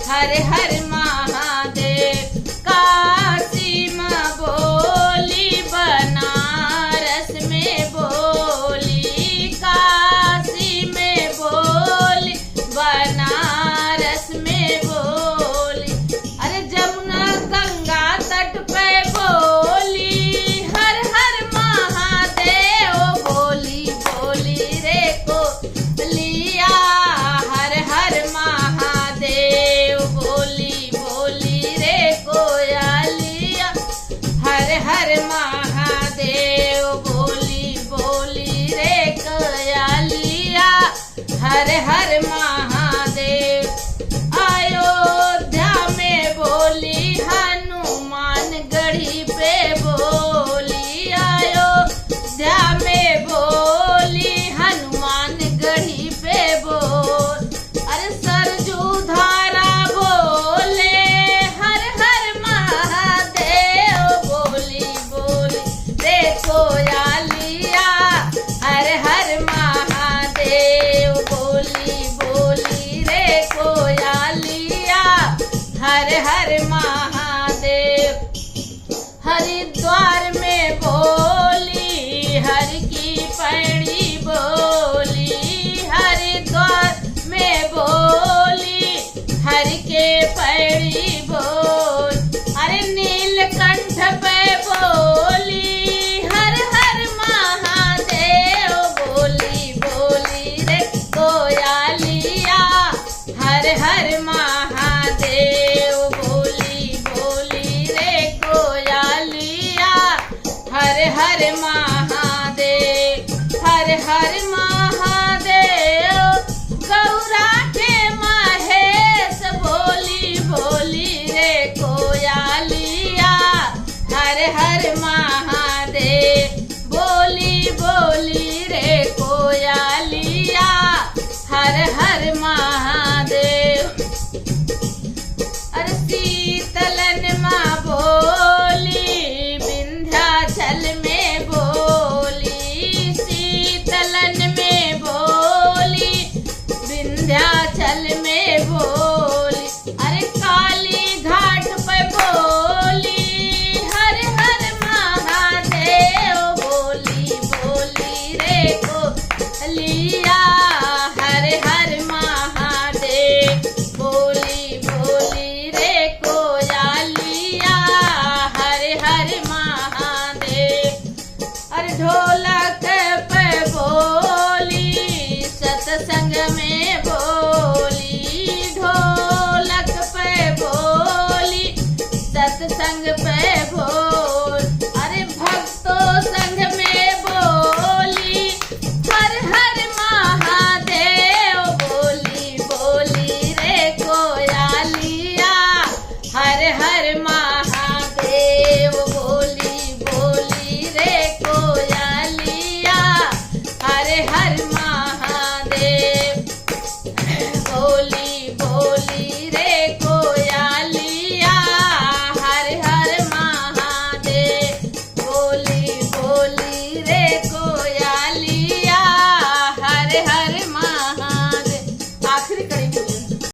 हर हर महादेव। काशी में बोली बनारस में बोली, काशी में बोली बनारस में बोली। अरे जमुना गंगा तट पे बोली हर हर महादेव बोली बोली रे को लिया हर हर महादेव बोली बोली रे कोयलिया हर हर महादेव बोली बोली रे कोयलिया हर हर महादेव। अयोध्या में बोली हनुमान गढ़ी पे बोली, अयोध्या में बोली हनुमान गढ़ी पे बोल। अरे सरजू धारा बोले हर हर महादेव बोली बोली रे कोयलिया हर हर महादेव बोली बोली रे कोयलिया हर हर महादेव। हरिद्वार में बोली हर की पैड़ी बोली, हरिद्वार में बोली हर के पैड़ी बोल। अरे नीलकंठ पे बोली हर हर महादेव बोली बोली रे कोयलिया हर हर महादेव बोली बोली रे कोयलिया हर हर महादेव। हर हर महादेव गौरा के महेश बोली बोली रे कोयलिया हर हर महादेव बोली बोली रे कोयलिया हर हर महादेव। अरे शीतलन माँ बोली विंध्याचल में बोली, शीतलन में बोली विंध्याचल में बोली। अरे